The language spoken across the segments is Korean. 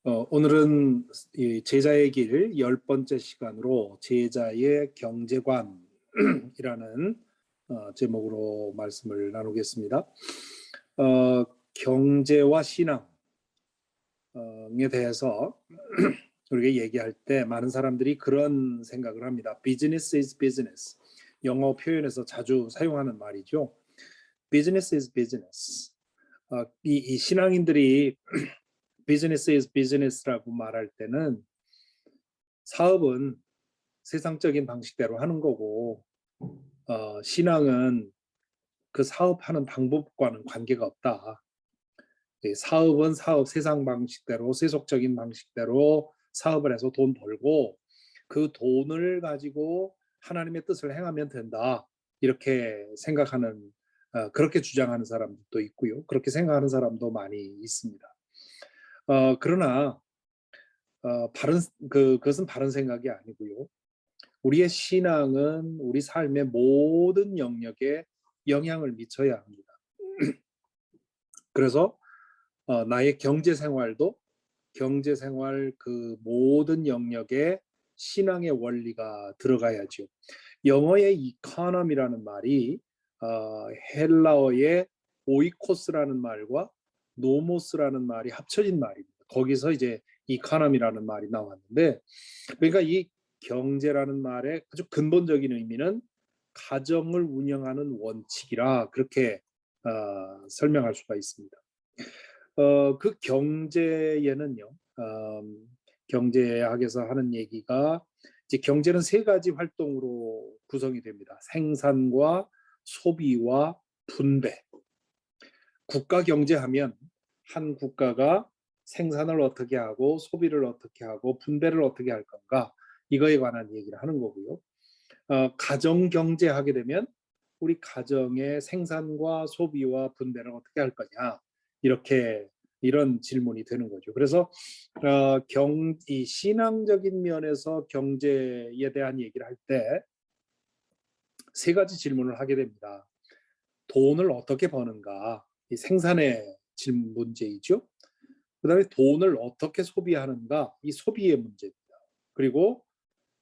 오늘은 이 제자의 길 10번째 시간으로 제자의 경제관이라는 제목으로 말씀을 나누겠습니다. 경제와 신앙에 대해서 우리가 얘기할 때 많은 사람들이 그런 생각을 합니다. Business is business. 영어 표현에서 자주 사용하는 말이죠. Business is business. 이 신앙인들이 Business is business라고 말할 때는 사업은 세상적인 방식대로 하는 거고 신앙은 그 사업하는 방법과는 관계가 없다. 사업은 사업 세상 방식대로 세속적인 방식대로 사업을 해서 돈 벌고 그 돈을 가지고 하나님의 뜻을 행하면 된다. 이렇게 생각하는 그렇게 주장하는 사람도 있고요. 그렇게 생각하는 사람도 많이 있습니다. 그러나 그것은 바른 생각이 아니고요. 우리의 신앙은 우리 삶의 모든 영역에 영향을 미쳐야 합니다. 그래서 나의 경제생활도 경제생활 그 모든 영역에 신앙의 원리가 들어가야죠. 영어의 economy라는 말이 헬라어의 오이코스라는 말과 노모스라는 말이 합쳐진 말입니다. 거기서 이제 economy라는 말이 나왔는데, 그러니까 이 경제라는 말의 아주 근본적인 의미는 가정을 운영하는 원칙이라 그렇게 설명할 수가 있습니다. 그 경제에는요, 경제학에서 하는 얘기가 이제 경제는 세 가지 활동으로 구성이 됩니다. 생산과 소비와 분배. 국가 경제하면 한 국가가 생산을 어떻게 하고 소비를 어떻게 하고 분배를 어떻게 할 건가, 이거에 관한 얘기를 하는 거고요. 가정 경제하게 되면 우리 가정의 생산과 소비와 분배를 어떻게 할 거냐, 이런 질문이 되는 거죠. 그래서 이 신앙적인 면에서 경제에 대한 얘기를 할 때 세 가지 질문을 하게 됩니다. 돈을 어떻게 버는가, 이 생산의 문제이죠. 그다음에 돈을 어떻게 소비하는가, 이 소비의 문제입니다. 그리고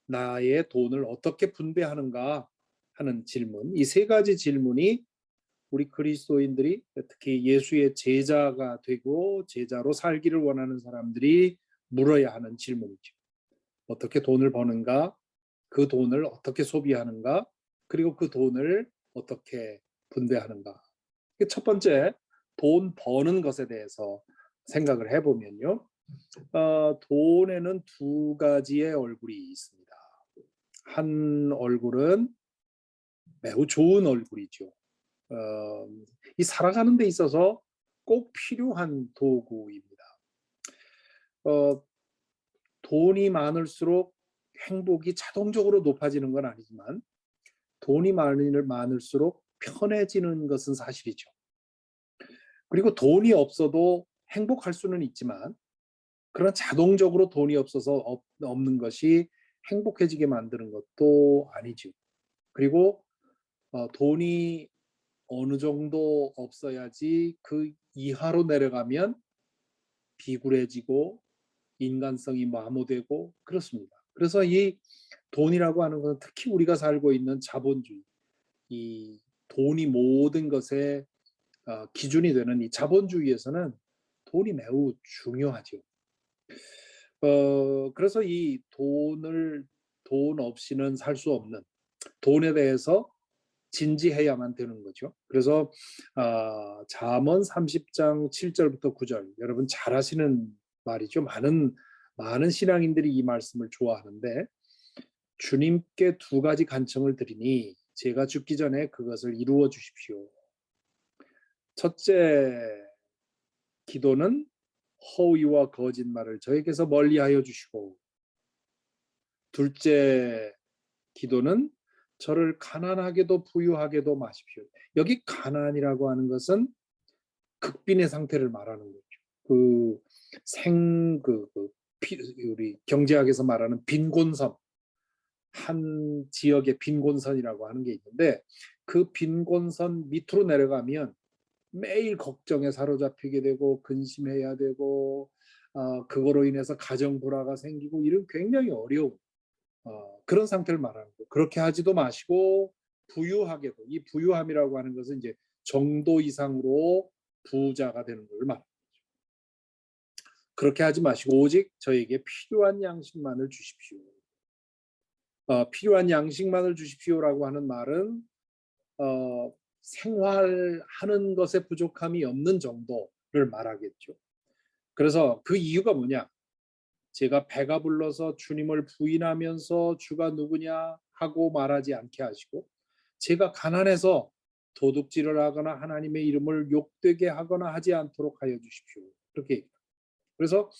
나의 돈을 어떻게 분배하는가 하는 질문, 이 세 가지 질문이 우리 그리스도인들이, 특히 예수의 제자가 되고 제자로 살기를 원하는 사람들이 물어야 하는 질문이죠. 어떻게 돈을 버는가, 그 돈을 어떻게 소비하는가, 그리고 그 돈을 어떻게 분배하는가. 첫 번째, 돈 버는 것에 대해서 생각을 해보면요. 돈에는 두 가지의 얼굴이 있습니다. 한 얼굴은 매우 좋은 얼굴이죠. 이 살아가는 데 있어서 꼭 필요한 도구입니다. 돈이 많을수록 행복이 자동적으로 높아지는 건 아니지만 돈이 많을수록 편해지는 것은 사실이죠. 그리고 돈이 없어도 행복할 수는 있지만 그런 자동적으로 돈이 없어서 없는 것이 행복해지게 만드는 것도 아니죠. 그리고 돈이 어느 정도 없어야지 그 이하로 내려가면 비굴해지고 인간성이 마모되고 그렇습니다. 그래서 이 돈이라고 하는 것은 특히 우리가 살고 있는 자본주의, 이 돈이 모든 것의 기준이 되는 이 자본주의에서는 돈이 매우 중요하죠. 그래서 이 돈 없이는 살 수 없는, 돈에 대해서 진지해야만 되는 거죠. 그래서 잠언 30장 7절부터 9절, 여러분 잘 아시는 말이죠. 많은 신앙인들이 이 말씀을 좋아하는데, 주님께 두 가지 간청을 드리니 제가 죽기 전에 그것을 이루어 주십시오. 첫째 기도는 허위와 거짓말을 저에게서 멀리하여 주시고, 둘째 기도는 저를 가난하게도 부유하게도 마십시오. 여기 가난이라고 하는 것은 극빈의 상태를 말하는 거죠. 우리 경제학에서 말하는 빈곤선, 한 지역의 빈곤선이라고 하는 게 있는데, 그 빈곤선 밑으로 내려가면 매일 걱정에 사로잡히게 되고 근심해야 되고 그거로 인해서 가정 불화가 생기고 이런 굉장히 어려운 그런 상태를 말하는 거예요. 그렇게 하지도 마시고 부유하게도, 이 부유함이라고 하는 것은 이제 정도 이상으로 부자가 되는 걸 말합니다. 그렇게 하지 마시고 오직 저에게 필요한 양식만을 주십시오. 필요한 양식만을 주십시오라고 하는 말은 생활하는 것에 부족함이 없는 정도를 말하겠죠. 그래서 그 이유가 뭐냐? 제가 배가 불러서 주님을 부인하면서 주가 누구냐 하고 말하지 않게 하시고, 제가 가난해서 도둑질을 하거나 하나님의 이름을 욕되게 하거나 하지 않도록 하여 주십시오. 그렇게 얘기합니다. 그래서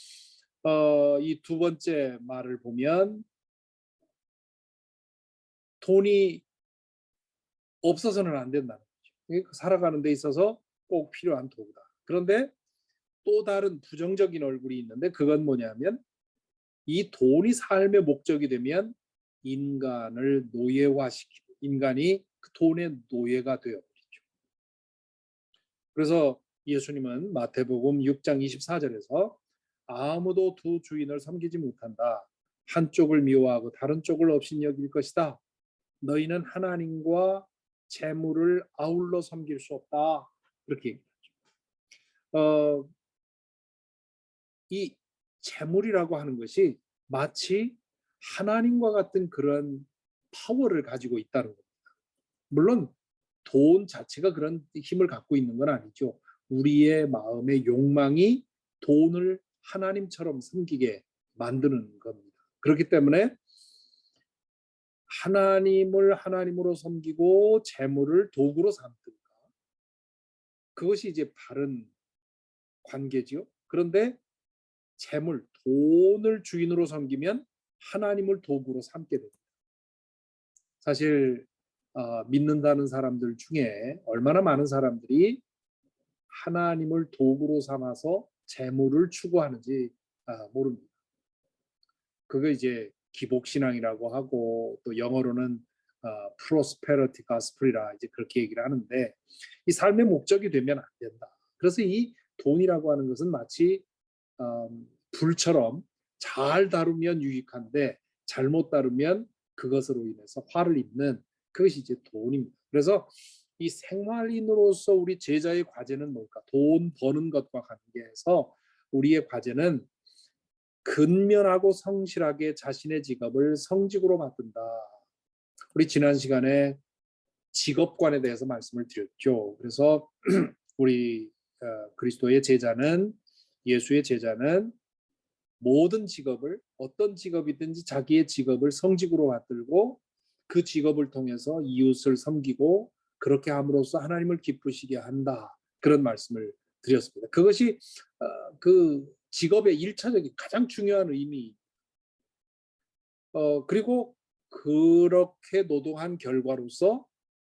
이 두 번째 말을 보면 돈이 없어서는 안 된다는 거죠. 살아가는 데 있어서 꼭 필요한 도구다. 그런데 또 다른 부정적인 얼굴이 있는데 그건 뭐냐면 이 돈이 삶의 목적이 되면 인간을 노예화시키고 인간이 그 돈의 노예가 되어버리죠. 그래서 예수님은 마태복음 6장 24절에서 아무도 두 주인을 섬기지 못한다. 한쪽을 미워하고 다른 쪽을 업신여길 것이다. 너희는 하나님과 재물을 아울러 섬길 수 없다. 이렇게 얘기하죠. 이 재물이라고 하는 것이 마치 하나님과 같은 그런 파워를 가지고 있다는 겁니다. 물론 돈 자체가 그런 힘을 갖고 있는 건 아니죠. 우리의 마음의 욕망이 돈을 하나님처럼 섬기게 만드는 겁니다. 그렇기 때문에 하나님을 하나님으로 섬기고 재물을 도구로 삼든가, 그것이 이제 바른 관계지요. 그런데 재물, 돈을 주인으로 섬기면 하나님을 도구로 삼게 됩니다. 사실 믿는다는 사람들 중에 얼마나 많은 사람들이 하나님을 도구로 삼아서 재물을 추구하는지 모릅니다. 그거 이제 기복신앙이라고 하고 또 영어로는 프로스페러티 가스프리라 이제 그렇게 얘기를 하는데, 이 삶의 목적이 되면 안 된다. 그래서 이 돈이라고 하는 것은 마치 불처럼 잘 다루면 유익한데 잘못 다루면 그것으로 인해서 화를 입는, 그것이 이제 돈입니다. 그래서 이 생활인으로서 우리 제자의 과제는 뭘까? 돈 버는 것과 관계해서 우리의 과제는 근면하고 성실하게 자신의 직업을 성직으로 맡든다. 우리 지난 시간에 직업관에 대해서 말씀을 드렸죠. 그래서 우리 그리스도의 제자는, 예수의 제자는 모든 직업을, 어떤 직업이든지 자기의 직업을 성직으로 받들고 그 직업을 통해서 이웃을 섬기고 그렇게 함으로써 하나님을 기쁘시게 한다. 그런 말씀을 드렸습니다. 그것이 그 직업의 일차적인 가장 중요한 의미. 그리고 그렇게 노동한 결과로서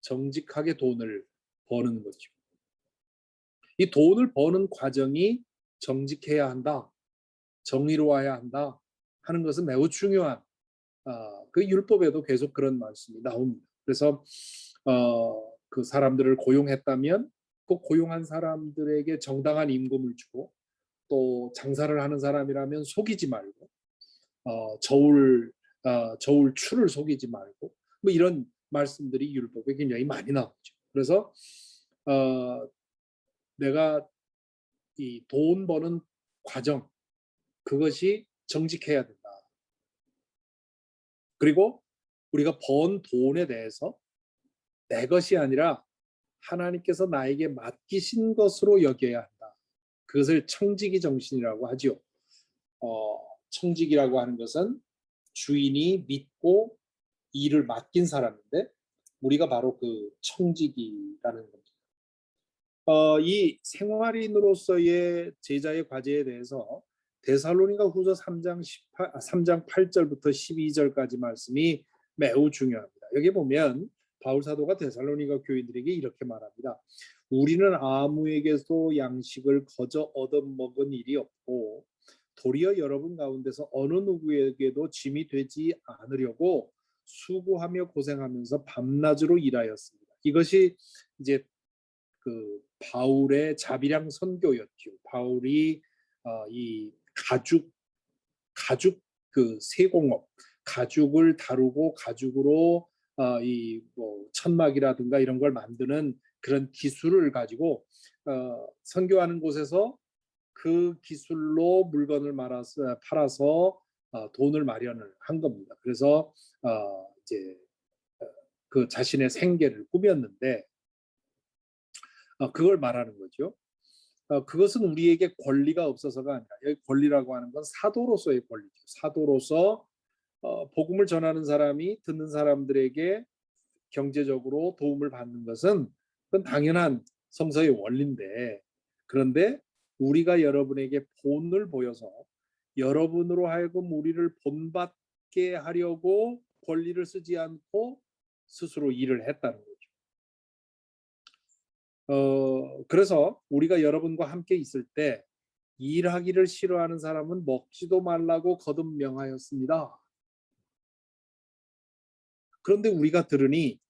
정직하게 돈을 버는 거죠. 이 돈을 버는 과정이 정직해야 한다, 정의로워야 한다 하는 것은 매우 중요한, 그 율법에도 계속 그런 말씀이 나옵니다. 그래서 그 사람들을 고용했다면 그 고용한 사람들에게 정당한 임금을 주고, 또 장사를 하는 사람이라면 속이지 말고 저울 추를 속이지 말고, 뭐 이런 말씀들이 율법에 굉장히 많이 나오죠. 그래서 내가 이 돈 버는 과정, 그것이 정직해야 된다. 그리고 우리가 번 돈에 대해서 내 것이 아니라 하나님께서 나에게 맡기신 것으로 여겨야 한다. 그것을 청지기 정신이라고 하죠. 청지기라고 하는 것은 주인이 믿고 일을 맡긴 사람인데 우리가 바로 그 청지기라는 겁니다. 이 생활인으로서의 제자의 과제에 대해서 데살로니가 후서 3장 8절부터 12절까지 말씀이 매우 중요합니다. 여기 보면 바울 사도가 데살로니가 교인들에게 이렇게 말합니다. 우리는 아무에게도 양식을 거저 얻어먹은 일이 없고 도리어 여러분 가운데서 어느 누구에게도 짐이 되지 않으려고 수고하며 고생하면서 밤낮으로 일하였습니다. 이것이 이제 그 바울의 자비량 선교였죠. 바울이 이 가죽 그 세공업, 가죽을 다루고 가죽으로 이 뭐 천막이라든가 이런 걸 만드는 그런 기술을 가지고 선교하는 곳에서 그 기술로 물건을 팔아서 돈을 마련을 한 겁니다. 그래서 이제 그 자신의 생계를 꾸몄는데 그걸 말하는 거죠. 그것은 우리에게 권리가 없어서가 아니라, 여기 권리라고 하는 건 사도로서의 권리죠. 사도로서 복음을 전하는 사람이 듣는 사람들에게 경제적으로 도움을 받는 것은 그건 당연한 성서의 원리인데, 그런데 우리가 여러분에게 본을 보여서 여러분으로 하여금 우리를 본받게 하려고 권리를 쓰지 않고 스스로 일을 했다는 거죠. 그래서 우리가 여러분과 함께 있을 때 일하기를 싫어하는 사람은 먹지도 말라고 거듭 명하였습니다. 그런데 우리가 들으니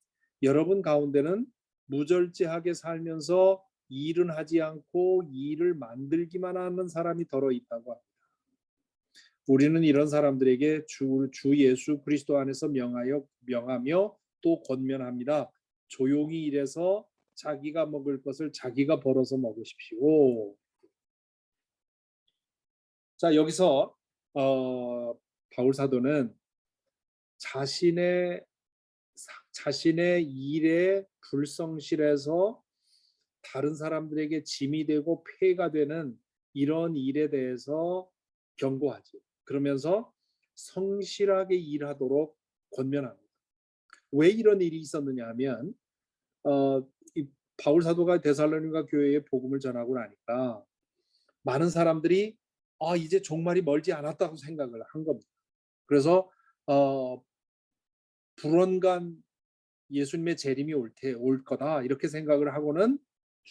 여러분 가운데는 무절제하게 살면서 일은 하지 않고 일을 만들기만 하는 사람이 더러 있다고 합니다. 우리는 이런 사람들에게 주 예수 그리스도 안에서 명하며 또 권면합니다. 조용히 일해서 자기가 먹을 것을 자기가 벌어서 먹으십시오. 자, 여기서 바울 사도는 자신의 일에 불성실해서 다른 사람들에게 짐이 되고 폐가 되는 이런 일에 대해서 경고하죠. 그러면서 성실하게 일하도록 권면합니다. 왜 이런 일이 있었느냐 하면 이 바울 사도가 데살로니가 교회에 복음을 전하고 나니까 많은 사람들이 이제 종말이 멀지 않았다고 생각을 한 겁니다. 그래서 불언간 예수님의 재림이 올 거다 이렇게 생각을 하고는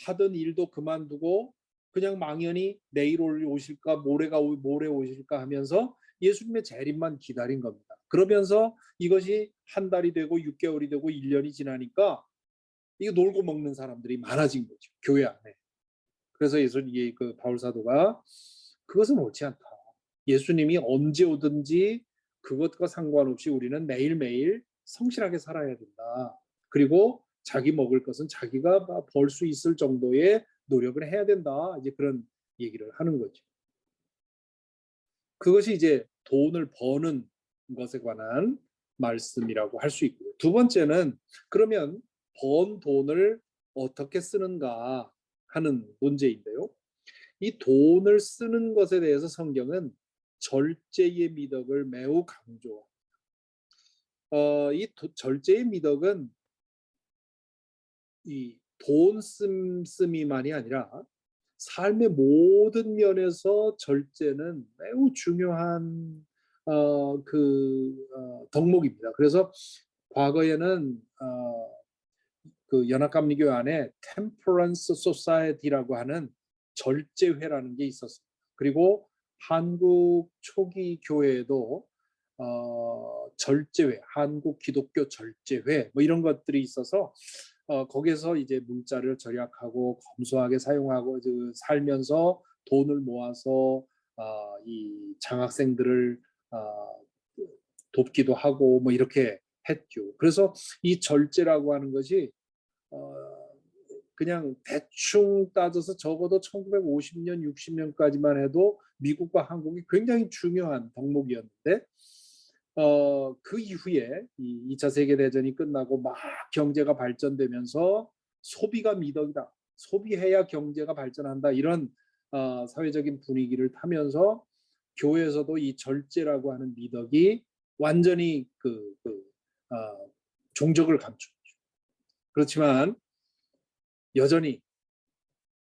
하던 일도 그만두고 그냥 망연히 내일 오실까 모레 오실까 하면서 예수님의 재림만 기다린 겁니다. 그러면서 이것이 한 달이 되고 6개월이 되고 1년이 지나니까 이거 놀고 먹는 사람들이 많아진 거죠, 교회 안에. 그래서 그 바울 사도가 그것은 옳지 않다. 예수님이 언제 오든지 그것과 상관없이 우리는 매일매일 성실하게 살아야 된다. 그리고 자기 먹을 것은 자기가 벌 수 있을 정도의 노력을 해야 된다. 이제 그런 얘기를 하는 거죠. 그것이 이제 돈을 버는 것에 관한 말씀이라고 할 수 있고요. 두 번째는 그러면 번 돈을 어떻게 쓰는가 하는 문제인데요. 이 돈을 쓰는 것에 대해서 성경은 절제의 미덕을 매우 강조합니다. 이 절제의 미덕은 이 돈 씀씀이만이 아니라 삶의 모든 면에서 절제는 매우 중요한 덕목입니다. 그래서 과거에는 그 연합감리교 안에 템퍼런스 소사이티라고 하는 절제회라는 게 있었습니다. 그리고 한국 초기 교회에도 절제회, 한국 기독교 절제회 뭐 이런 것들이 있어서 거기에서 이제 물자를 절약하고 검소하게 사용하고 살면서 돈을 모아서 이 장학생들을 돕기도 하고 뭐 이렇게 했죠. 그래서 이 절제라고 하는 것이 그냥 대충 따져서 적어도 1950년, 60년까지만 해도 미국과 한국이 굉장히 중요한 덕목이었는데 그 이후에 이 2차 세계대전이 끝나고 막 경제가 발전되면서 소비가 미덕이다. 소비해야 경제가 발전한다. 이런 사회적인 분위기를 타면서 교회에서도 이 절제라고 하는 미덕이 완전히 종적을 감췄죠. 그렇지만 여전히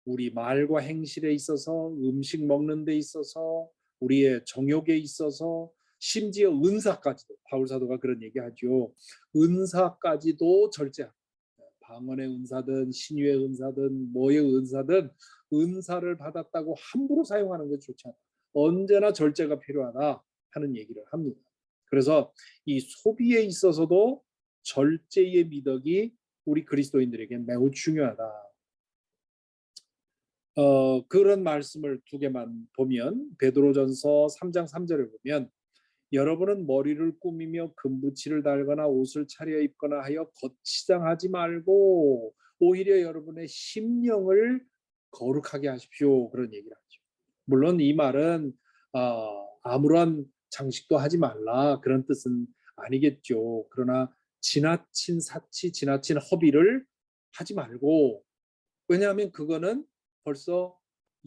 우리 말과 행실에 있어서 음식 먹는 데 있어서 우리의 정욕에 있어서 심지어 은사까지도 바울 사도가 그런 얘기하죠. 은사까지도 절제합니다. 방언의 은사든 신유의 은사든 뭐의 은사든 은사를 받았다고 함부로 사용하는 게 좋지 않다. 언제나 절제가 필요하다 하는 얘기를 합니다. 그래서 이 소비에 있어서도 절제의 미덕이 우리 그리스도인들에게 매우 중요하다. 그런 말씀을 두 개만 보면 베드로전서 3장 3절에 보면 여러분은 머리를 꾸미며 금붙이를 달거나 옷을 차려입거나 하여 겉시장하지 말고 오히려 여러분의 심령을 거룩하게 하십시오. 그런 얘기를 하죠. 물론 이 말은 아무런 장식도 하지 말라 그런 뜻은 아니겠죠. 그러나 지나친 사치, 지나친 허비를 하지 말고, 왜냐하면 그거는 벌써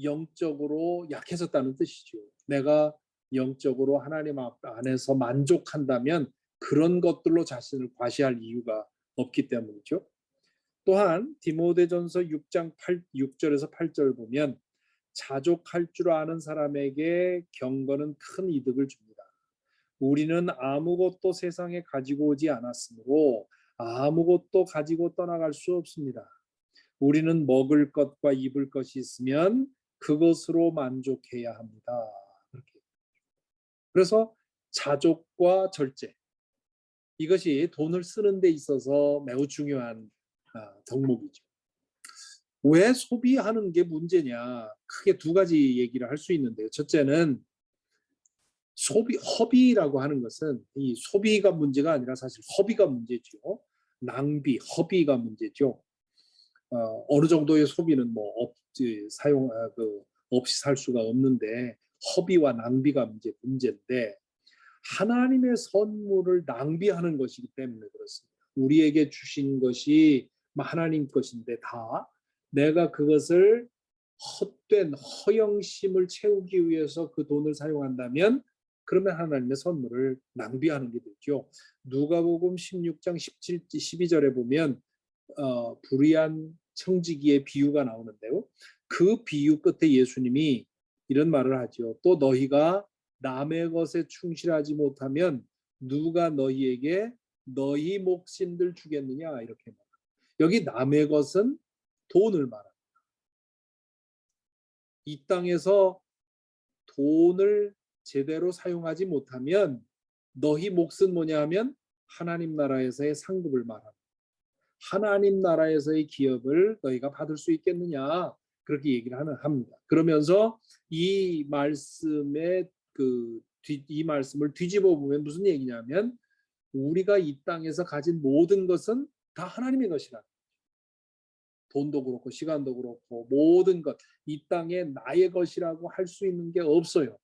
영적으로 약해졌다는 뜻이죠. 내가 영적으로 하나님 안에서 만족한다면 그런 것들로 자신을 과시할 이유가 없기 때문이죠. 또한 디모데전서 6장 6절에서 8절 보면 자족할 줄 아는 사람에게 경건은 큰 이득을 줍니다. 우리는 아무것도 세상에 가지고 오지 않았으므로 아무것도 가지고 떠나갈 수 없습니다. 우리는 먹을 것과 입을 것이 있으면 그것으로 만족해야 합니다. 그렇게. 그래서 자족과 절제, 이것이 돈을 쓰는 데 있어서 매우 중요한 덕목이죠. 왜 소비하는 게 문제냐? 크게 두 가지 얘기를 할 수 있는데요. 첫째는 허비라고 하는 것은 이 소비가 문제가 아니라 사실 허비가 문제죠. 낭비, 허비가 문제죠. 어느 정도의 소비는 없이 살 수가 없는데 허비와 낭비가 문제인데 하나님의 선물을 낭비하는 것이기 때문에 그렇습니다. 우리에게 주신 것이 하나님 것인데 다 내가 그것을 헛된 허영심을 채우기 위해서 그 돈을 사용한다면 그러면 하나님의 선물을 낭비하는 게 되죠. 누가복음 16장 17, 12절에 보면 불의한 청지기의 비유가 나오는데요. 그 비유 끝에 예수님이 이런 말을 하죠. 또 너희가 남의 것에 충실하지 못하면 누가 너희에게 너희 몫인들 주겠느냐 이렇게 말합니다. 여기 남의 것은 돈을 말합니다. 이 땅에서 돈을 제대로 사용하지 못하면 너희 몫은 뭐냐 하면 하나님 나라에서의 상급을 말합니다. 하나님 나라에서의 기업을 너희가 받을 수 있겠느냐 그렇게 얘기를 합니다. 그러면서 이 말씀의 이 말씀을 뒤집어 보면 무슨 얘기냐면 우리가 이 땅에서 가진 모든 것은 다 하나님의 것이라. 돈도 그렇고 시간도 그렇고 모든 것 이 땅에 나의 것이라고 할 수 있는 게 없어요.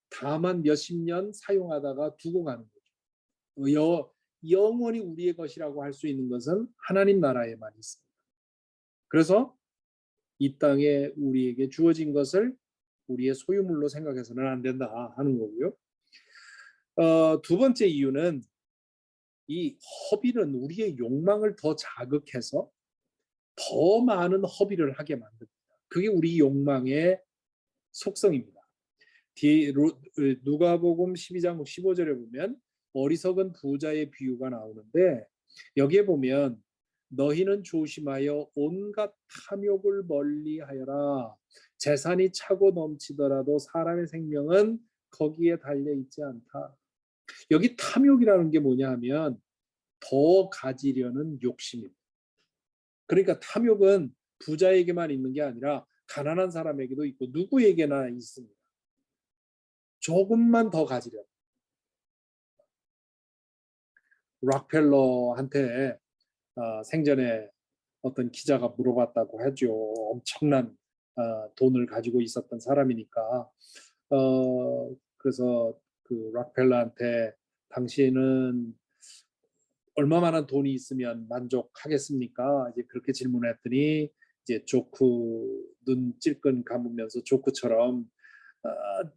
다만 몇십 년 사용하다가 두고 가는 거죠. 영원히 우리의 것이라고 할 수 있는 것은 하나님 나라에만 있습니다. 그래서 이 땅에 우리에게 주어진 것을 우리의 소유물로 생각해서는 안 된다 하는 거고요. 두 번째 이유는 이 허비는 우리의 욕망을 더 자극해서 더 많은 허비를 하게 만듭니다. 그게 우리 욕망의 속성입니다. 누가복음 12장 15절에 보면 어리석은 부자의 비유가 나오는데 여기에 보면 너희는 조심하여 온갖 탐욕을 멀리하여라. 재산이 차고 넘치더라도 사람의 생명은 거기에 달려 있지 않다. 여기 탐욕이라는 게 뭐냐 하면 더 가지려는 욕심입니다. 그러니까 탐욕은 부자에게만 있는 게 아니라 가난한 사람에게도 있고 누구에게나 있습니다. 조금만 더 가지려. 락펠러한테 생전에 어떤 기자가 물어봤다고 하죠. 엄청난 돈을 가지고 있었던 사람이니까. 그래서 그 락펠러한테 당신은 얼마만한 돈이 있으면 만족하겠습니까? 이제 그렇게 질문했더니 이제 조크 눈 찔끔 감으면서 조크처럼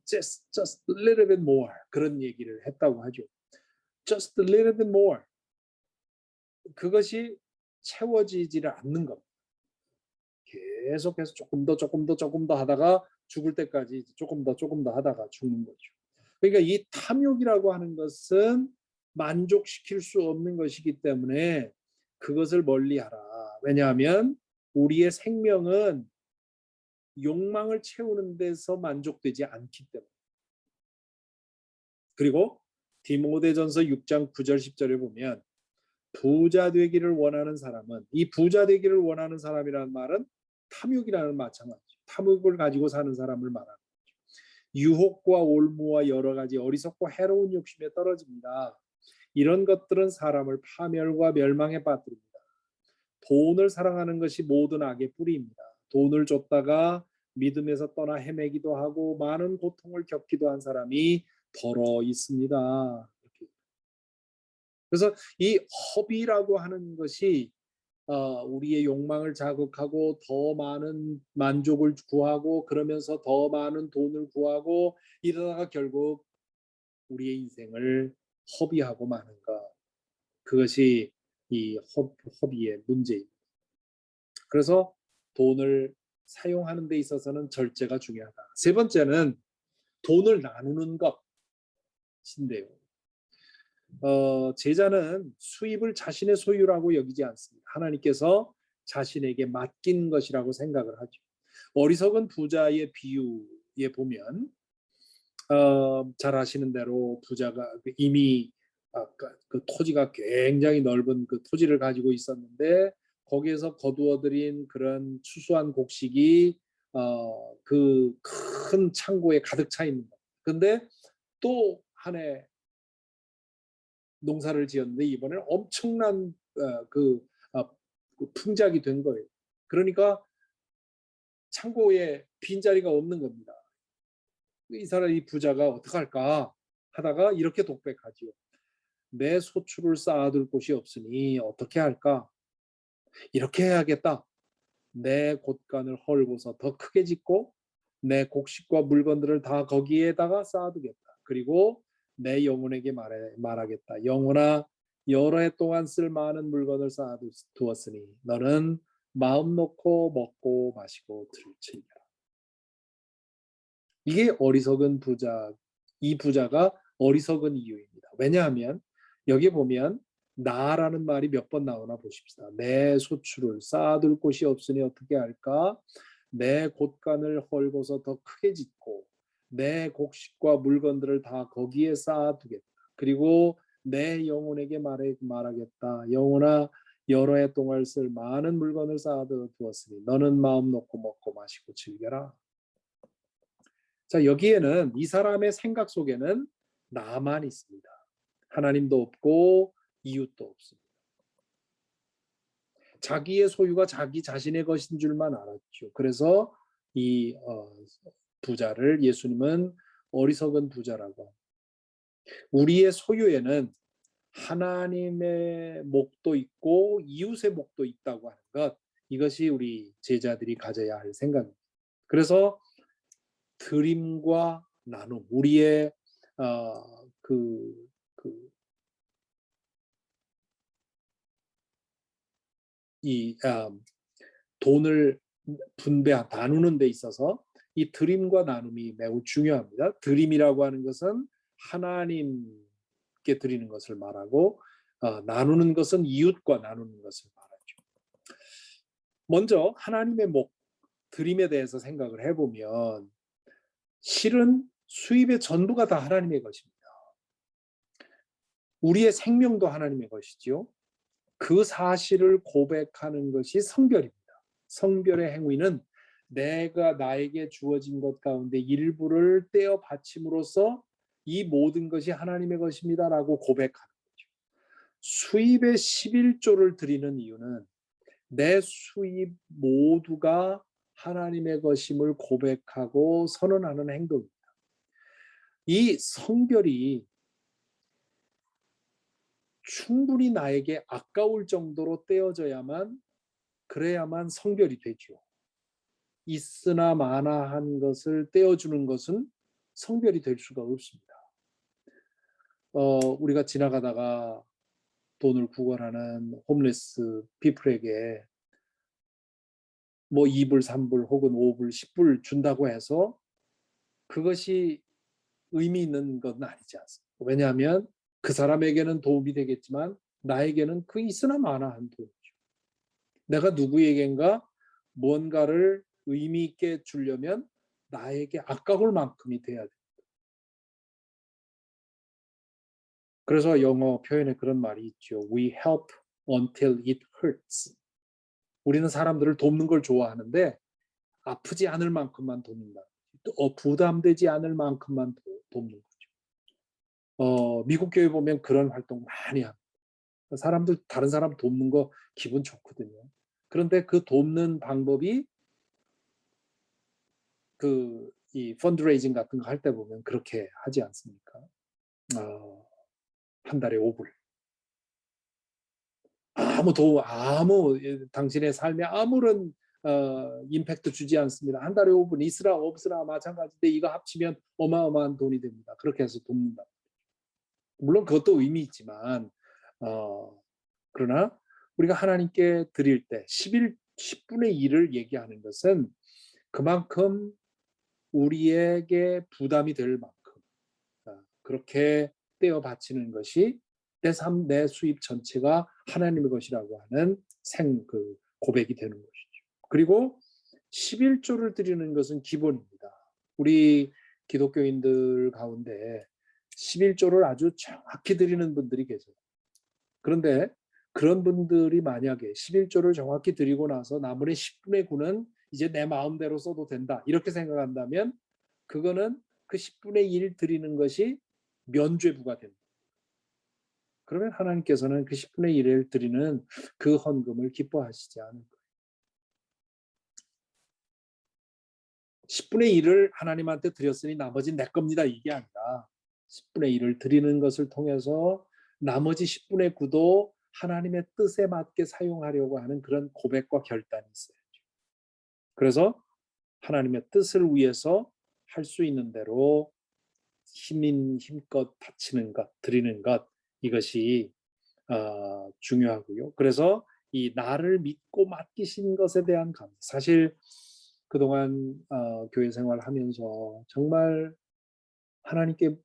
just a little bit more 그런 얘기를 했다고 하죠. Just a little bit more. 그것이 채워지지를 않는 겁니다. 계속해서 조금 더 하다가 죽을 때까지 조금 더 하다가 죽는 거죠. 그러니까 이 탐욕이라고 하는 것은 만족시킬 수 없는 것이기 때문에 그것을 멀리하라. 왜냐하면 우리의 생명은 욕망을 채우는 데서 만족되지 않기 때문에. 그리고 디모데전서 6장 9절 10절에 보면 부자 되기를 원하는 사람은 이 부자 되기를 원하는 사람이라는 말은 탐욕이라는 마찬가지죠. 탐욕을 가지고 사는 사람을 말합니다. 유혹과 올무와 여러 가지 어리석고 해로운 욕심에 떨어집니다. 이런 것들은 사람을 파멸과 멸망에 빠뜨립니다. 돈을 사랑하는 것이 모든 악의 뿌리입니다. 돈을 줬다가 믿음에서 떠나 헤매기도 하고 많은 고통을 겪기도 한 사람이 더러 있습니다. 그래서 이 허비라고 하는 것이 우리의 욕망을 자극하고 더 많은 만족을 구하고 그러면서 더 많은 돈을 구하고 이러다가 결국 우리의 인생을 허비하고 마는 것. 그것이 이 허비의 문제입니다. 그래서 돈을 사용하는 데 있어서는 절제가 중요하다. 세 번째는 돈을 나누는 것인데요. 제자는 수입을 자신의 소유라고 여기지 않습니다. 하나님께서 자신에게 맡긴 것이라고 생각을 하죠. 어리석은 부자의 비유에 보면 잘 아시는 대로 부자가 이미 그 토지가 굉장히 넓은 그 토지를 가지고 있었는데 거기에서 거두어들인 그런 추수한 곡식이 그 큰 창고에 가득 차 있는 것. 근데 또 한 해 농사를 지었는데 이번에는 엄청난 그 풍작이 된 거예요. 그러니까 창고에 빈자리가 없는 겁니다. 이 사람 이 부자가 어떡할까 하다가 이렇게 독백하지요. 내 소출을 쌓아둘 곳이 없으니 어떻게 할까? 이렇게 해야겠다. 내 곳간을 헐고서 더 크게 짓고 내 곡식과 물건들을 다 거기에다가 쌓아두겠다. 그리고 내 영혼에게 말하겠다. 영혼아, 여러 해 동안 쓸 많은 물건을 쌓아두었으니 너는 마음 놓고 먹고 마시고 즐기라. 이게 어리석은 부자, 이 부자가 어리석은 이유입니다. 왜냐하면 여기 보면 나라는 말이 몇 번 나오나 보십시다. 내 소출을 쌓아둘 곳이 없으니 어떻게 할까? 내 곳간을 헐고서 더 크게 짓고 내 곡식과 물건들을 다 거기에 쌓아두겠다. 그리고 내 영혼에게 말하겠다. 영혼아, 여러 해 동안 쓸 많은 물건을 쌓아두었으니 너는 마음 놓고 먹고 마시고 즐겨라. 자, 여기에는 이 사람의 생각 속에는 나만 있습니다. 하나님도 없고 이웃도 없습니다. 자기의 소유가 자기 자신의 것인 줄만 알았죠. 그래서 이 부자를 예수님은 어리석은 부자라고. 우리의 소유에는 하나님의 목도 있고 이웃의 목도 있다고 하는 것, 이것이 우리 제자들이 가져야 할 생각입니다. 그래서 드림과 나눔, 우리의 이 돈을 나누는 데 있어서 이 드림과 나눔이 매우 중요합니다. 드림이라고 하는 것은 하나님께 드리는 것을 말하고 나누는 것은 이웃과 나누는 것을 말하죠. 먼저 하나님의 목, 드림에 대해서 생각을 해보면 실은 수입의 전부가 다 하나님의 것입니다. 우리의 생명도 하나님의 것이지요. 그 사실을 고백하는 것이 성별입니다. 성별의 행위는 내가 나에게 주어진 것 가운데 일부를 떼어 바침으로써 이 모든 것이 하나님의 것입니다라고 고백하는 거죠. 수입의 11조를 드리는 이유는 내 수입 모두가 하나님의 것임을 고백하고 선언하는 행동입니다. 이 성별이 충분히 나에게 아까울 정도로 떼어져야만 그래야만 성별이 되죠. 있으나 마나한 것을 떼어주는 것은 성별이 될 수가 없습니다. 우리가 지나가다가 돈을 구걸하는 홈레스 피플에게 뭐 2불, 3불 혹은 5불, 10불 준다고 해서 그것이 의미 있는 건 아니지 않습니까? 왜냐하면 그 사람에게는 도움이 되겠지만 나에게는 그 있으나 마나한 돈이죠. 내가 누구에겐가 뭔가를 의미 있게 주려면 나에게 아까울 만큼이 돼야 됩니다. 그래서 영어 표현에 그런 말이 있죠. We help until it hurts. 우리는 사람들을 돕는 걸 좋아하는데 아프지 않을 만큼만 돕는다. 부담되지 않을 만큼만 돕는 거죠. 미국 교회 보면 그런 활동 많이 합니다. 사람들 다른 사람 돕는 거 기분 좋거든요. 그런데 그 돕는 방법이 이 펀드레이징 같은 거 할 때 보면 그렇게 하지 않습니까? 한 달에 5불. 아무 당신의 삶에 아무런 임팩트 주지 않습니다. 한 달에 5불 있으라 없으라 마찬가지인데 이거 합치면 어마어마한 돈이 됩니다. 그렇게 해서 돕는다. 물론 그것도 의미 있지만 그러나 우리가 하나님께 드릴 때 10분의 1을 얘기하는 것은 그만큼 우리에게 부담이 될 만큼 그렇게 떼어 바치는 것이 내 삶, 내 수입 전체가 하나님의 것이라고 하는 고백이 되는 것이죠. 그리고 11조를 드리는 것은 기본입니다. 우리 기독교인들 가운데 11조를 아주 정확히 드리는 분들이 계세요. 그런데 그런 분들이 만약에 11조를 정확히 드리고 나서 나머지 10분의 9는 이제 내 마음대로 써도 된다 이렇게 생각한다면 그거는 그 10분의 1 드리는 것이 면죄부가 됩니다. 그러면 하나님께서는 그 10분의 1을 드리는 그 헌금을 기뻐하시지 않을 거예요. 10분의 1을 하나님한테 드렸으니 나머지는 내 겁니다. 이게 아니라 10분의 1을 드리는 것을 통해서 나머지 10분의 9도 하나님의 뜻에 맞게 사용하려고 하는 그런 고백과 결단이 있어야죠. 그래서 하나님의 뜻을 위해서 할 수 있는 대로 힘껏 바치는 것, 드리는 것 이것이 중요하고요. 그래서 이 나를 믿고 맡기신 것에 대한 감사. 사실 그동안 교회 생활하면서 정말 하나님께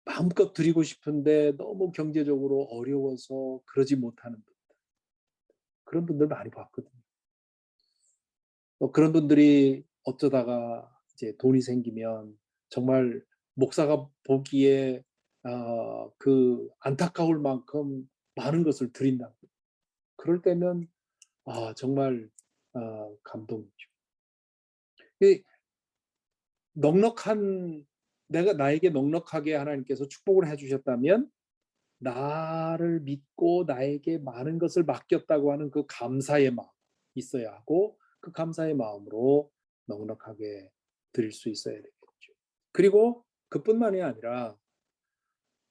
마음껏 드리고 싶은데 너무 경제적으로 어려워서 그러지 못하는 분들. 그런 분들 많이 봤거든요. 그런 분들이 어쩌다가 이제 돈이 생기면 정말 목사가 보기에 그 안타까울 만큼 많은 것을 드린다. 그럴 때면 정말 감동이죠. 나에게 넉넉하게 하나님께서 축복을 해주셨다면 나를 믿고 나에게 많은 것을 맡겼다고 하는 그 감사의 마음 있어야 하고 그 감사의 마음으로 넉넉하게 드릴 수 있어야 되겠죠. 그리고 그뿐만이 아니라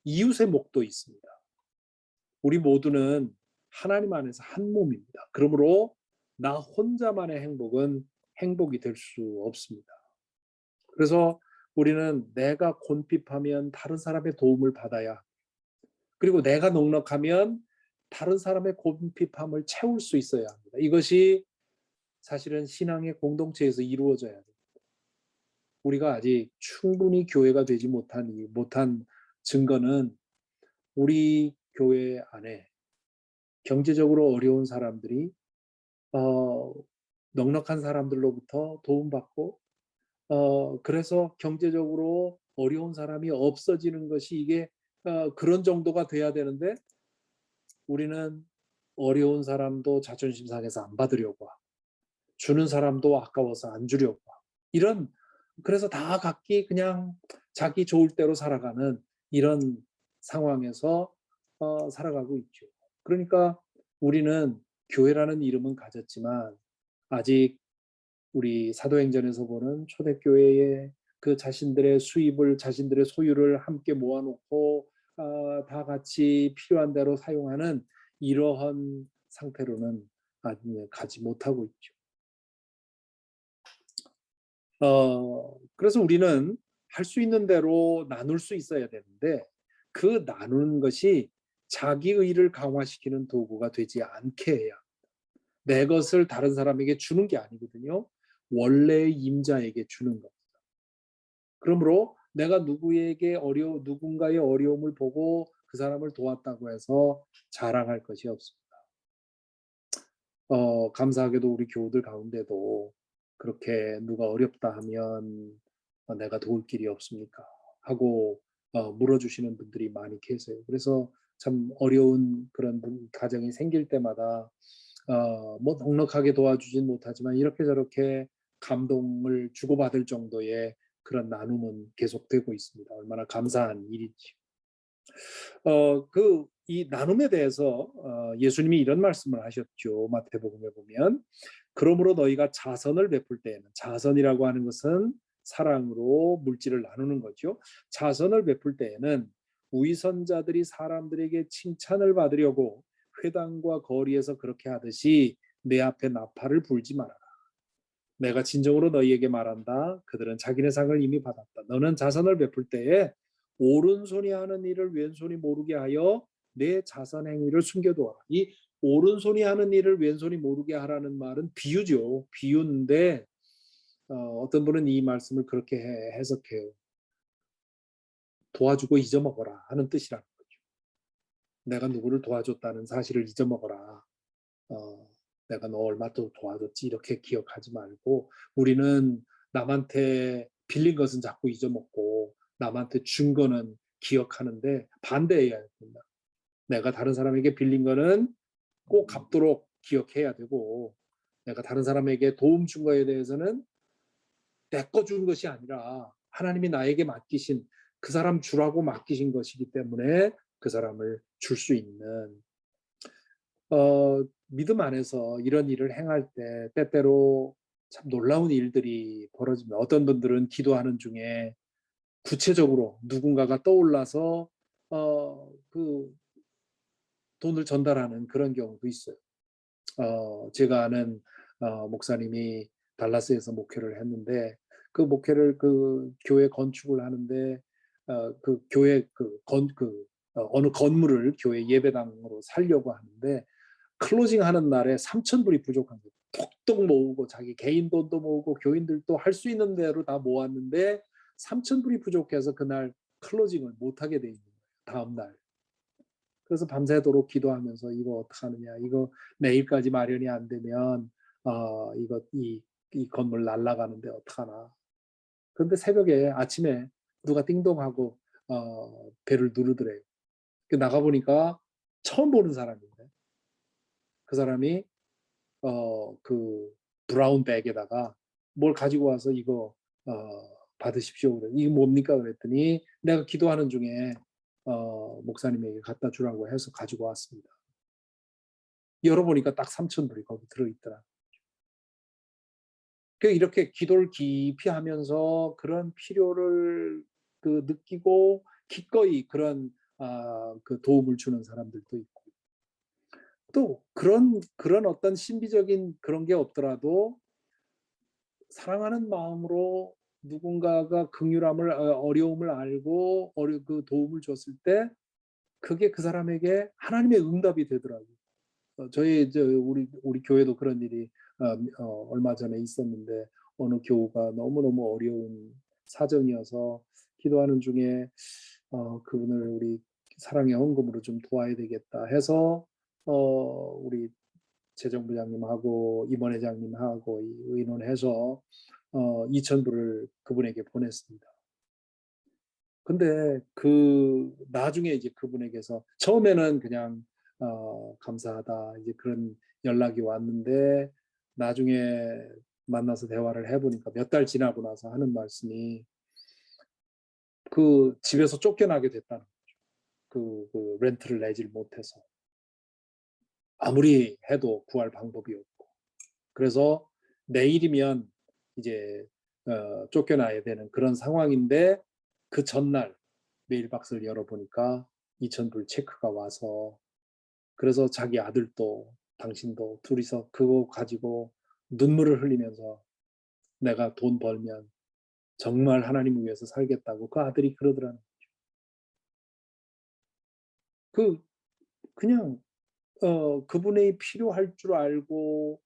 이웃의 목도 있습니다. 우리 모두는 하나님 안에서 한 몸입니다. 그러므로 나 혼자만의 행복은 행복이 될 수 없습니다. 그래서 우리는 내가 곤핍하면 다른 사람의 도움을 받아야, 그리고 내가 넉넉하면 다른 사람의 곤핍함을 채울 수 있어야 합니다. 이것이 사실은 신앙의 공동체에서 이루어져야 됩니다. 우리가 아직 충분히 교회가 되지 못한 증거는 우리 교회 안에 경제적으로 어려운 사람들이 넉넉한 사람들로부터 도움받고 그래서 경제적으로 어려운 사람이 없어지는 것이 이게 그런 정도가 돼야 되는데 우리는 어려운 사람도 자존심 상해서 안 받으려고 하고 주는 사람도 아까워서 안 주려고 하고 이런, 그래서 다 각기 그냥 자기 좋을 대로 살아가는 이런 상황에서 살아가고 있죠. 그러니까 우리는 교회라는 이름은 가졌지만 아직 우리 사도행전에서 보는 초대교회의 그 자신들의 수입을, 자신들의 소유를 함께 모아놓고 다 같이 필요한 대로 사용하는 이러한 상태로는 가지 못하고 있죠. 그래서 우리는 할 수 있는 대로 나눌 수 있어야 되는데 그 나누는 것이 자기 의를 강화시키는 도구가 되지 않게 해야 합니다. 내 것을 다른 사람에게 주는 게 아니거든요. 원래의 임자에게 주는 겁니다. 그러므로 내가 누군가의 어려움을 보고 그 사람을 도왔다고 해서 자랑할 것이 없습니다. 감사하게도 우리 교우들 가운데도 그렇게 누가 어렵다 하면 내가 도울 길이 없습니까? 하고 물어주시는 분들이 많이 계세요. 그래서 참 어려운 그런 가정이 생길 때마다 뭐 넉넉하게 도와주진 못하지만 이렇게 저렇게 감동을 주고받을 정도의 그런 나눔은 계속되고 있습니다. 얼마나 감사한 일인지. 이 나눔에 대해서 예수님이 이런 말씀을 하셨죠. 마태복음에 보면 그러므로 너희가 자선을 베풀 때에는, 자선이라고 하는 것은 사랑으로 물질을 나누는 거죠. 자선을 베풀 때에는 위선자들이 사람들에게 칭찬을 받으려고 회당과 거리에서 그렇게 하듯이 내 앞에 나팔을 불지 말아라. 내가 진정으로 너희에게 말한다. 그들은 자기네 상을 이미 받았다. 너는 자선을 베풀 때에 오른손이 하는 일을 왼손이 모르게 하여 내 자선 행위를 숨겨두어라. 이 오른손이 하는 일을 왼손이 모르게 하라는 말은 비유죠. 비유인데 어떤 분은 이 말씀을 그렇게 해석해요. 도와주고 잊어먹어라 하는 뜻이라는 거죠. 내가 누구를 도와줬다는 사실을 잊어먹어라. 내가 너 얼마 또 도와줬지 이렇게 기억하지 말고 우리는 남한테 빌린 것은 자꾸 잊어먹고 남한테 준 거는 기억하는데 반대해야 된다. 내가 다른 사람에게 빌린 거는 꼭 갚도록 기억해야 되고 내가 다른 사람에게 도움 준 거에 대해서는 내 거 준 것이 아니라 하나님이 나에게 맡기신 그 사람 주라고 맡기신 것이기 때문에 그 사람을 줄 수 있는 믿음 안에서 이런 일을 행할 때 때때로 참 놀라운 일들이 벌어집니다. 어떤 분들은 기도하는 중에 구체적으로 누군가가 떠올라서 그 돈을 전달하는 그런 경우도 있어요. 제가 아는 목사님이 달라스에서 목회를 했는데 그 목회를 그 교회 건축을 하는데 그 교회 어느 건물을 교회 예배당으로 살려고 하는데 클로징 하는 날에 3,000불이 부족한 거예요. 톡톡 모으고 자기 개인 돈도 모으고 교인들도 할 수 있는 대로 다 모았는데 3,000불이 부족해서 그날 클로징을 못하게 돼 있는 거예요. 다음 날. 그래서 밤새도록 기도하면서 이거 어떡하느냐. 이거 내일까지 마련이 안 되면 이 건물 날아가는데 어떡하나. 그런데 새벽에 아침에 누가 띵동하고 배를 누르더래요. 나가보니까 처음 보는 사람인데 그 사람이 그 브라운 백에다가 뭘 가지고 와서 이거 받으십시오. 그래. 이게 뭡니까? 그랬더니 내가 기도하는 중에 목사님에게 갖다 주라고 해서 가지고 왔습니다. 열어보니까 딱 3,000불이 거기 들어있더라. 이렇게 기도를 깊이 하면서 그런 필요를 느끼고 기꺼이 그런 그 도움을 주는 사람들도 있고 또 그런 어떤 신비적인 그런 게 없더라도 사랑하는 마음으로 누군가가 긍휼함을 어려움을 알고 그 도움을 줬을 때 그게 그 사람에게 하나님의 응답이 되더라고요. 저희 우리 교회도 그런 일이 얼마 전에 있었는데 어느 교우가 너무너무 어려운 사정이어서 기도하는 중에 그분을 우리 사랑의 헌금으로 좀 도와야 되겠다 해서 우리 재정부장님하고 임원회장님하고 의논해서 2,000불을 그분에게 보냈습니다. 근데 나중에 이제 그분에게서 처음에는 그냥 감사하다 이제 그런 연락이 왔는데 나중에 만나서 대화를 해보니까 몇 달 지나고 나서 하는 말씀이 그 집에서 쫓겨나게 됐다는 거죠. 그 렌트를 내질 못해서 아무리 해도 구할 방법이 없고 그래서 내일이면 이제 쫓겨나야 되는 그런 상황인데 그 전날 메일박스를 열어보니까 2,000불 체크가 와서 그래서 자기 아들도 당신도 둘이서 그거 가지고 눈물을 흘리면서 내가 돈 벌면 정말 하나님을 위해서 살겠다고 그 아들이 그러더라는 거죠. 그냥 그분의 필요할 줄 알고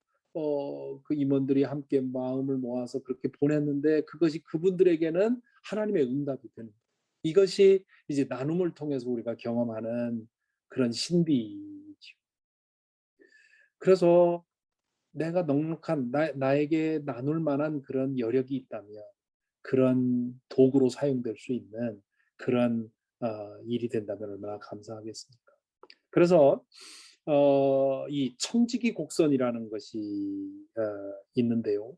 그 임원들이 함께 마음을 모아서 그렇게 보냈는데 그것이 그분들에게는 하나님의 응답이 되는 거예요. 이것이 이제 나눔을 통해서 우리가 경험하는 그런 신비이죠. 그래서 내가 넉넉한 나에게 나눌 만한 그런 여력이 있다면 그런 도구로 사용될 수 있는 그런 일이 된다면 얼마나 감사하겠습니까? 그래서 이 청지기 곡선이라는 것이 있는데요.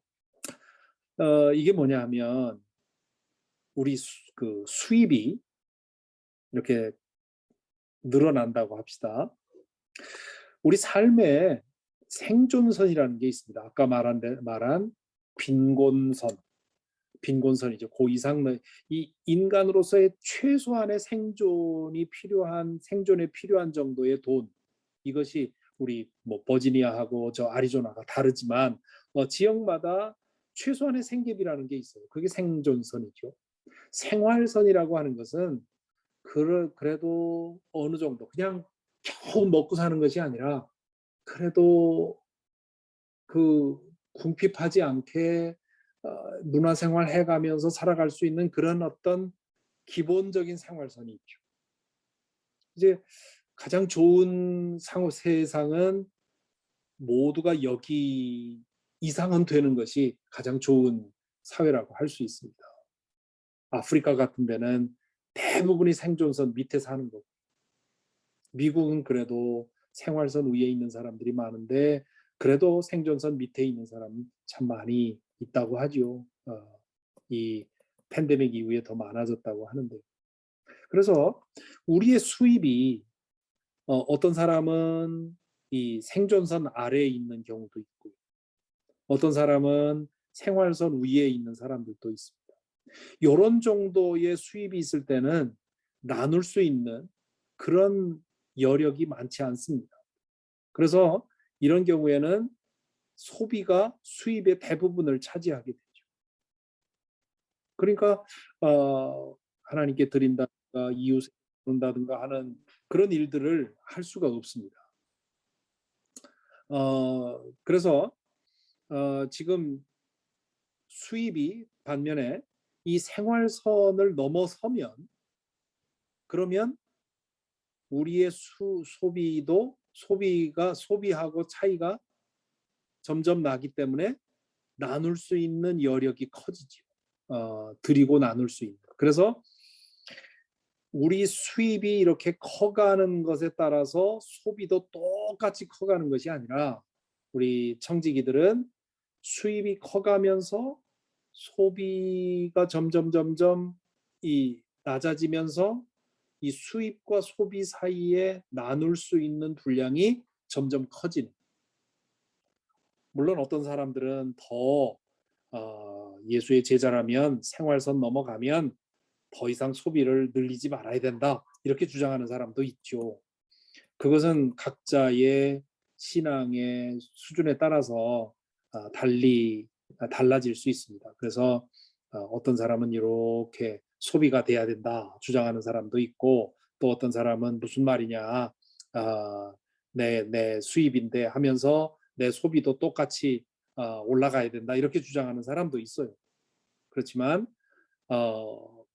이게 뭐냐 하면 우리 그 수입이 이렇게 늘어난다고 합시다. 우리 삶에 생존선이라는 게 있습니다. 아까 말한 빈곤선, 빈곤선이죠. 그 이상 이 인간으로서의 최소한의 생존에 필요한 정도의 돈, 이것이 우리 뭐 버지니아하고 저 아리조나가 다르지만 지역마다 최소한의 생계비라는 게 있어요. 그게 생존선이죠. 생활선이라고 하는 것은 그래도 어느 정도 그냥 겨우 먹고 사는 것이 아니라 그래도 그 궁핍하지 않게 문화생활 해가면서 살아갈 수 있는 그런 어떤 기본적인 생활선이 있죠. 이제 가장 좋은 세상은 모두가 여기 이상은 되는 것이 가장 좋은 사회라고 할 수 있습니다. 아프리카 같은 데는 대부분이 생존선 밑에 사는 거고, 미국은 그래도 생활선 위에 있는 사람들이 많은데 그래도 생존선 밑에 있는 사람이 참 많이 있다고 하죠. 이 팬데믹 이후에 더 많아졌다고 하는데, 그래서 우리의 수입이 어떤 사람은 이 생존선 아래에 있는 경우도 있고, 어떤 사람은 생활선 위에 있는 사람들도 있습니다. 이런 정도의 수입이 있을 때는 나눌 수 있는 그런 여력이 많지 않습니다. 그래서 이런 경우에는 소비가 수입의 대부분을 차지하게 되죠. 그러니까 하나님께 드린다든가 이웃에 나눈다든가 하는 그런 일들을 할 수가 없습니다. 그래서 지금 수입이 반면에 이 생활선을 넘어서면 그러면 우리의 소비하고 차이가 점점 나기 때문에 나눌 수 있는 여력이 커지죠. 드리고 나눌 수 있는. 그래서 우리 수입이 이렇게 커가는 것에 따라서 소비도 똑같이 커가는 것이 아니라 우리 청지기들은 수입이 커가면서 소비가 점점 낮아지면서 이 수입과 소비 사이에 나눌 수 있는 분량이 점점 커지는. 물론 어떤 사람들은 더 예수의 제자라면 생활선 넘어가면 더 이상 소비를 늘리지 말아야 된다, 이렇게 주장하는 사람도 있죠. 그것은 각자의 신앙의 수준에 따라서 달라질 수 있습니다. 그래서 어떤 사람은 이렇게 소비가 돼야 된다 주장하는 사람도 있고, 또 어떤 사람은 무슨 말이냐, 내 수입인데 하면서 내 소비도 똑같이 올라가야 된다, 이렇게 주장하는 사람도 있어요. 그렇지만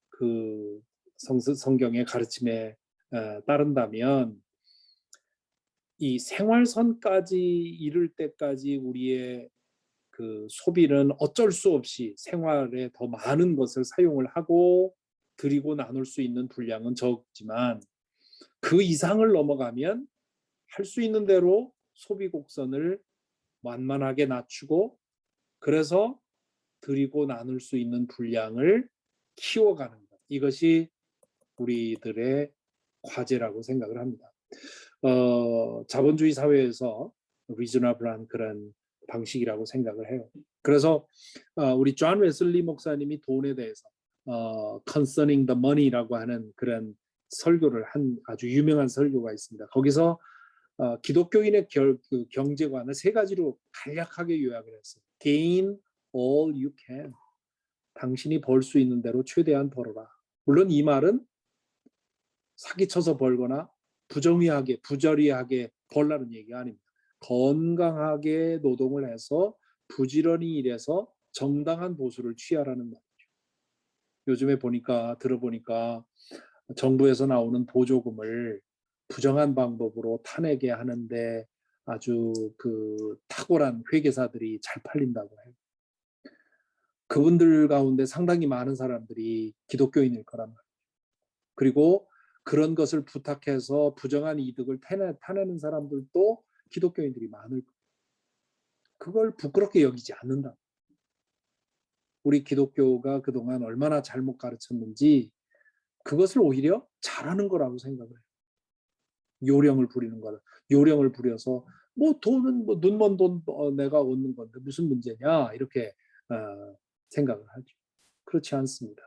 그 성경의 가르침에 따른다면 이 생활선까지 이를 때까지 우리의 그 소비는 어쩔 수 없이 생활에 더 많은 것을 사용을 하고 드리고 나눌 수 있는 분량은 적지만, 그 이상을 넘어가면 할 수 있는 대로 소비 곡선을 완만하게 낮추고, 그래서 드리고 나눌 수 있는 분량을 키워가는 것, 이것이 우리들의 과제라고 생각을 합니다. 자본주의 사회에서 리저너블한 그런 방식이라고 생각을 해요. 그래서 우리 존 웨슬리 목사님이 돈에 대해서 Concerning the Money라고 하는 그런 설교를 한 아주 유명한 설교가 있습니다. 거기서 기독교인의 그 경제관을 세 가지로 간략하게 요약을 했어요. Gain all you can. 당신이 벌 수 있는 대로 최대한 벌어라. 물론 이 말은 사기쳐서 벌거나 부저리하게 벌라는 얘기가 아닙니다. 건강하게 노동을 해서 부지런히 일해서 정당한 보수를 취하라는 말이죠. 요즘에 들어보니까 정부에서 나오는 보조금을 부정한 방법으로 타내게 하는데 아주 그 탁월한 회계사들이 잘 팔린다고 해요. 그분들 가운데 상당히 많은 사람들이 기독교인일 거란 말이에요. 그리고 그런 것을 부탁해서 부정한 이득을 타내는 사람들도 기독교인들이 많을 거예요. 그걸 부끄럽게 여기지 않는다. 우리 기독교가 그동안 얼마나 잘못 가르쳤는지 그것을 오히려 잘하는 거라고 생각을 해요. 요령을 부리는 거는 요령을 부려서 뭐 돈은 뭐 눈먼 돈 내가 얻는 건데 무슨 문제냐 이렇게 생각을 하죠. 그렇지 않습니다.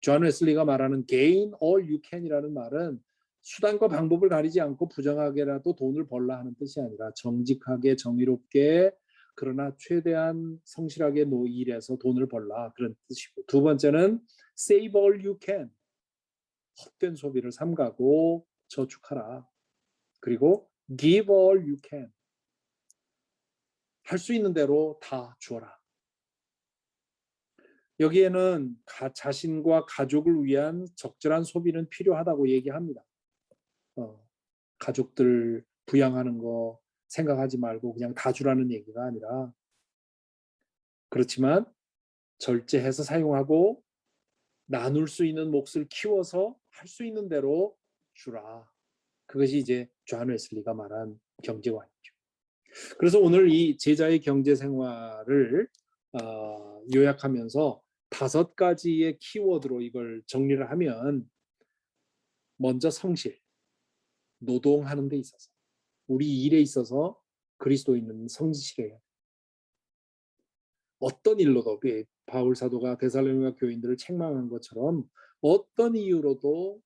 존 웨슬리가 말하는 gain all you can이라는 말은 수단과 방법을 가리지 않고 부정하게라도 돈을 벌라 하는 뜻이 아니라 정직하게 정의롭게 그러나 최대한 성실하게 일해서 돈을 벌라 그런 뜻이고, 두 번째는 save all you can, 헛된 소비를 삼가고 저축하라. 그리고 give all you can, 할 수 있는 대로 다 주어라. 여기에는 자신과 가족을 위한 적절한 소비는 필요하다고 얘기합니다. 가족들 부양하는 거 생각하지 말고 그냥 다 주라는 얘기가 아니라, 그렇지만 절제해서 사용하고 나눌 수 있는 몫을 키워서 할 수 있는 대로 주라. 그것이 이제 존 웨슬리가 말한 경제관이죠. 그래서 오늘 이 제자의 경제 생활을 요약하면서 5가지의 키워드로 이걸 정리를 하면, 먼저 성실, 노동하는 데 있어서 우리 일에 있어서 그리스도인은 성실해요. 어떤 일로도 바울 사도가 데살로니가 교인들을 책망한 것처럼 어떤 이유로도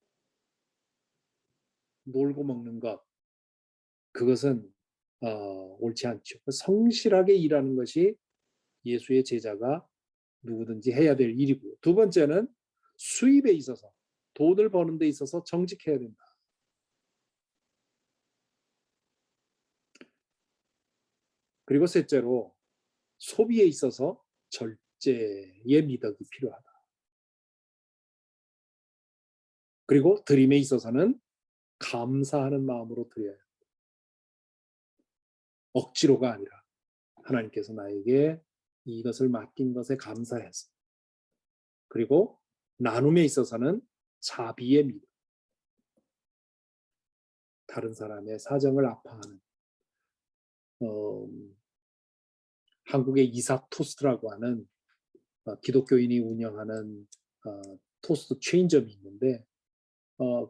놀고 먹는 것, 그것은 옳지 않죠. 성실하게 일하는 것이 예수의 제자가 누구든지 해야 될 일이고요. 두 번째는 수입에 있어서, 돈을 버는 데 있어서 정직해야 된다. 그리고 셋째로 소비에 있어서 절제의 미덕이 필요하다. 그리고 드림에 있어서는 감사하는 마음으로 드려야 한다. 억지로가 아니라 하나님께서 나에게 이것을 맡긴 것에 감사해서, 그리고 나눔에 있어서는 자비의 미덕, 다른 사람의 사정을 아파하는, 한국의 이삭 토스트라고 하는 기독교인이 운영하는 토스트 체인점이 있는데,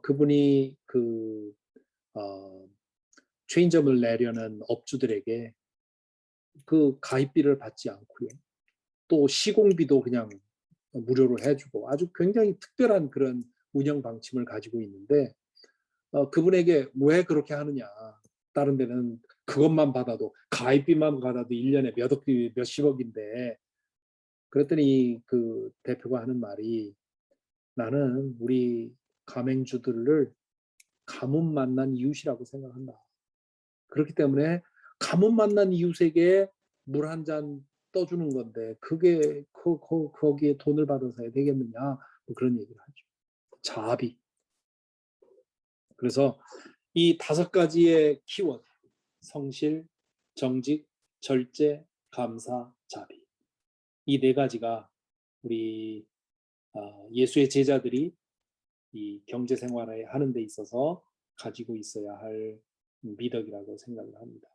그분이 그 체인점을 내려는 업주들에게 그 가입비를 받지 않고요, 또 시공비도 그냥 무료로 해주고 아주 굉장히 특별한 그런 운영 방침을 가지고 있는데, 그분에게 왜 그렇게 하느냐, 다른 데는 그것만 받아도, 가입비만 받아도 1년에 몇십억인데, 그랬더니 그 대표가 하는 말이, 나는 우리 가맹주들을 가뭄 만난 이웃이라고 생각한다. 그렇기 때문에 가뭄 만난 이웃에게 물 한 잔 떠주는 건데 그게 거기에 돈을 받아서 해야 되겠느냐, 뭐 그런 얘기를 하죠. 자비. 그래서 이 5가지의 키워드, 성실, 정직, 절제, 감사, 자비, 이 4가지가 우리 예수의 제자들이 이 경제 생활을 하는 데 있어서 가지고 있어야 할 미덕이라고 생각을 합니다.